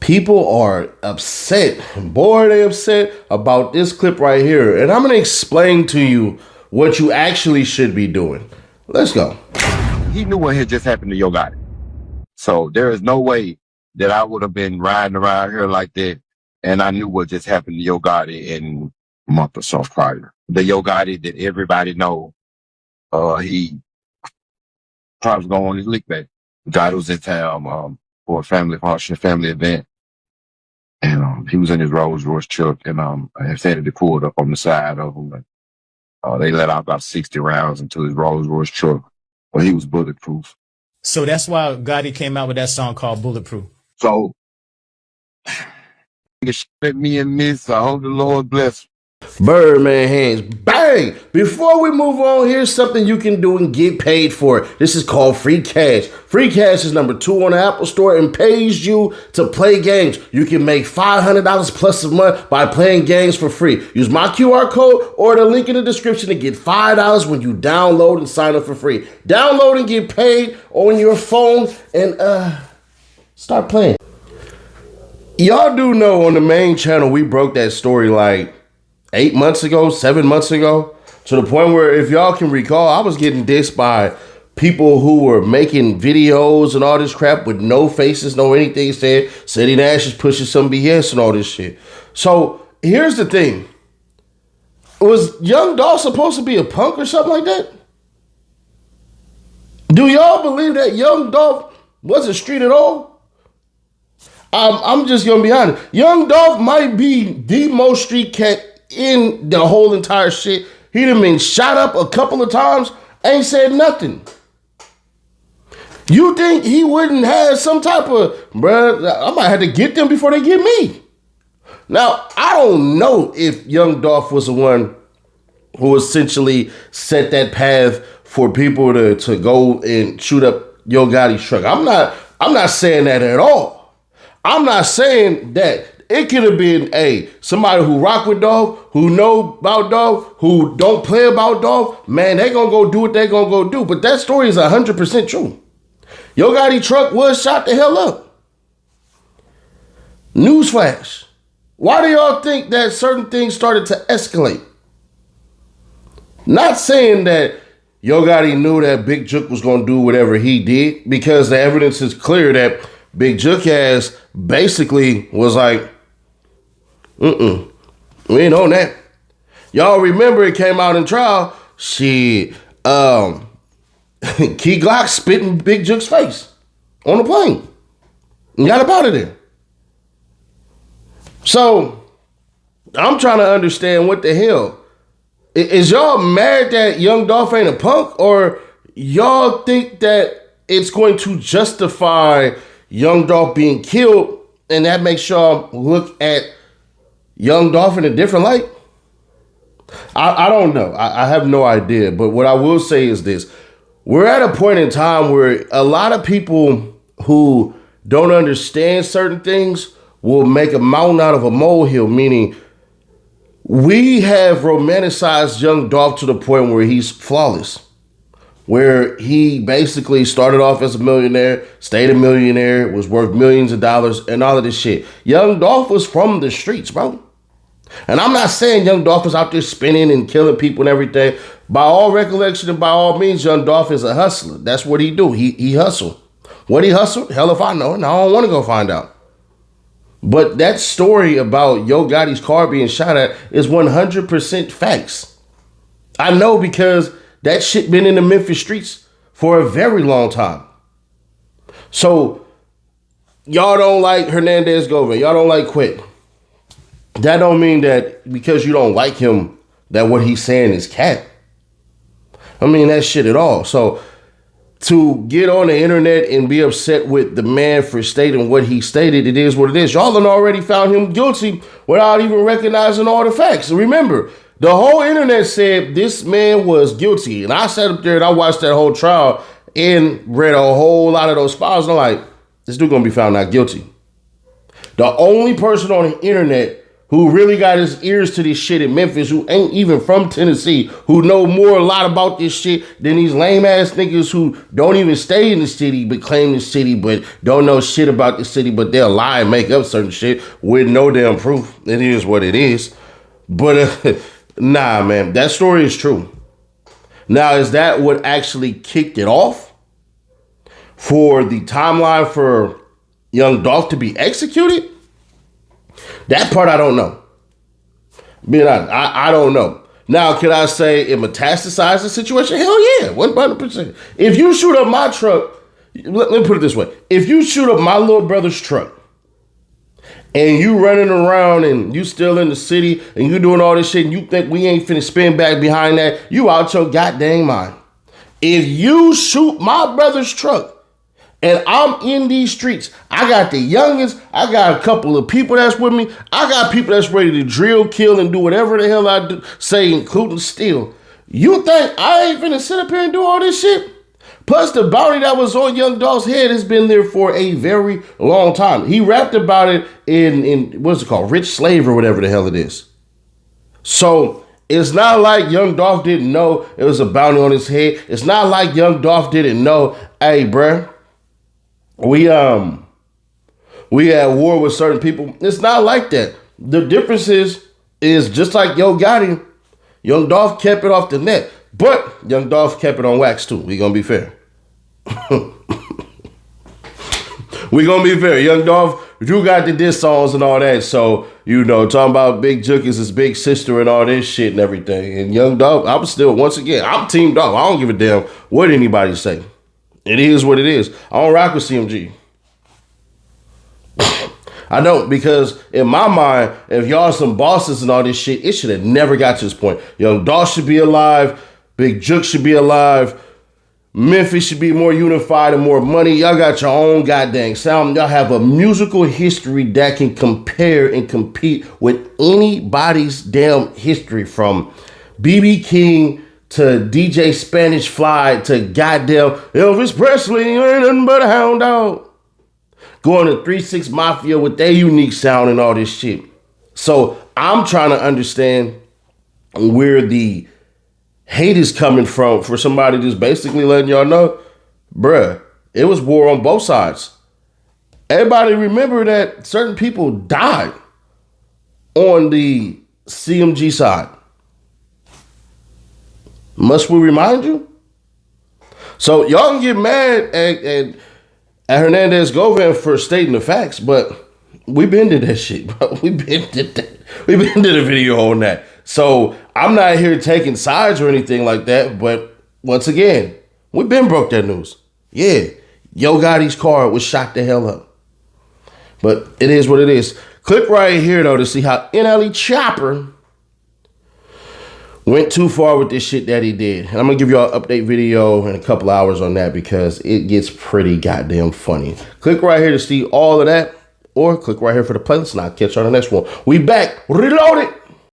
People are upset. Boy, they upset about this clip right here. And I'm going to explain to you what you actually should be doing. Let's go. He knew what had just happened to Yo Gotti. So there is no way that I would have been riding around here like that. And I knew what just happened to Yo Gotti in a month or so prior. The Yo Gotti that everybody know, he probably going on his lick back. Gotti was in town, for a family function, family event. And, he was in his Rolls-Royce truck and, Ceddy pulled up on the side of him. And, they let out about 60 rounds into his Rolls-Royce truck. But he was bulletproof. So that's why Gotti came out with that song called Bulletproof. So, let me and Miss, I hope the Lord bless. Birdman hands, bang! Before we move on, here's something you can do and get paid for. This is called free cash. Free cash is number 2 on the Apple Store and pays you to play games. You can make $500 plus a month by playing games for free. Use my QR code or the link in the description to get $5 when you download and sign up for free. Download and get paid on your phone and start playing. Y'all do know on the main channel we broke that story like 8 months ago, 7 months ago, to the point where, if y'all can recall, I was getting dissed by people who were making videos and all this crap with no faces, no anything, said Ceddy Nash is pushing some BS and all this shit. So here's the thing. Was Young Dolph supposed to be a punk or something like that? Do y'all believe that Young Dolph wasn't street at all? I'm just going to be honest. Young Dolph might be the most street cat in the whole entire shit. He done been shot up a couple of times, ain't said nothing. You think he wouldn't have some type of, bruh, I might have to get them before they get me. Now, I don't know if Young Dolph was the one who essentially set that path for people to go and shoot up Yo Gotti's truck. I'm not saying that at all. I'm not saying that. It could have been somebody who rock with Dolph, who know about Dolph, who don't play about Dolph. Man, they gonna go do what they gonna go do. But that story is 100% true. Yo Gotti truck was shot the hell up. Newsflash. Why do y'all think that certain things started to escalate? Not saying that Yo Gotti knew that Big Jook was gonna do whatever he did, because the evidence is clear that Big Jook ass basically was like, we ain't on that. Y'all remember it came out in trial. Key Glock spitting Big Jook's face on the plane and got up out of there. So I'm trying to understand what the hell. Is y'all mad that Young Dolph ain't a punk, or y'all think that it's going to justify Young Dolph being killed and that makes y'all look at Young Dolph in a different light? I don't know. I have no idea. But what I will say is this. We're at a point in time where a lot of people who don't understand certain things will make a mountain out of a molehill, meaning we have romanticized Young Dolph to the point where he's flawless, where he basically started off as a millionaire, stayed a millionaire, was worth millions of dollars and all of this shit. Young Dolph was from the streets, bro. And I'm not saying Young Dolph was out there spinning and killing people and everything. By all recollection and by all means, Young Dolph is a hustler. That's what he do. He hustled. What he hustled? Hell if I know. And I don't want to go find out. But that story about Yo Gotti's car being shot at is 100% facts. I know because that shit been in the Memphis streets for a very long time. So y'all don't like Hernandez Govan. Y'all don't like Quick. That don't mean that because you don't like him, that what he's saying is cat. I mean, that shit at all. So to get on the internet and be upset with the man for stating what he stated, it is what it is. Y'all done already found him guilty without even recognizing all the facts. Remember, the whole internet said this man was guilty. And I sat up there and I watched that whole trial and read a whole lot of those files. And I'm like, this dude gonna be found not guilty. The only person on the internet who really got his ears to this shit in Memphis, who ain't even from Tennessee, who know more a lot about this shit than these lame ass niggas who don't even stay in the city but claim the city but don't know shit about the city, but they'll lie and make up certain shit with no damn proof. It is what it is. But nah, man, that story is true. Now, is that what actually kicked it off for the timeline for Young Dolph to be executed? That part I don't know. Being honest, I don't know. Now, can I say it metastasized the situation? Hell yeah, 100%. If you shoot up my truck, let me put it this way. If you shoot up my little brother's truck and you running around and you still in the city and you doing all this shit and you think we ain't finna spin back behind that, you out your goddamn mind. If you shoot my brother's truck and I'm in these streets, I got the youngest, I got a couple of people that's with me, I got people that's ready to drill, kill, and do whatever the hell I do, say, including steal. You think I ain't finna sit up here and do all this shit? Plus, the bounty that was on Young Dolph's head has been there for a very long time. He rapped about it in what's it called? Rich Slave or whatever the hell it is. So, it's not like Young Dolph didn't know it was a bounty on his head. It's not like Young Dolph didn't know, hey, bruh, we at war with certain people. It's not like that. The difference is just like Yo Gotti, Young Dolph kept it off the net, but Young Dolph kept it on wax too. We gonna be fair. We gonna be fair. Young Dolph, you got the diss songs and all that, so talking about Big Jookus is big sister and all this shit and everything. And Young Dolph, I'm still I'm Team Dolph. I don't give a damn what anybody say. It is what it is. I don't rock with CMG. I don't, because in my mind, if y'all some bosses and all this shit, it should have never got to this point. Young Dolph should be alive. Big Jook should be alive. Memphis should be more unified and more money. Y'all got your own goddamn sound. Y'all have a musical history that can compare and compete with anybody's damn history, from B.B. King to DJ Spanish Fly to goddamn Elvis Presley. Ain't nothing but a hound dog. Going to 3-6 Mafia with their unique sound and all this shit. So I'm trying to understand where the hate is coming from for somebody just basically letting y'all know, bruh, it was war on both sides. Everybody remember that certain people died on the CMG side. Must we remind you? So y'all can get mad at Hernandez Govan for stating the facts, but we been to that shit, bro. We been to the video on that. So I'm not here taking sides or anything like that, but once again, we been broke that news. Yeah, Yo Gotti's car was shot the hell up. But it is what it is. Click right here, though, to see how NLE Chopper went too far with this shit that he did. And I'm going to give y'all an update video in a couple hours on that because it gets pretty goddamn funny. Click right here to see all of that, or click right here for the playlist, and I'll catch you on the next one. We back. Reloaded.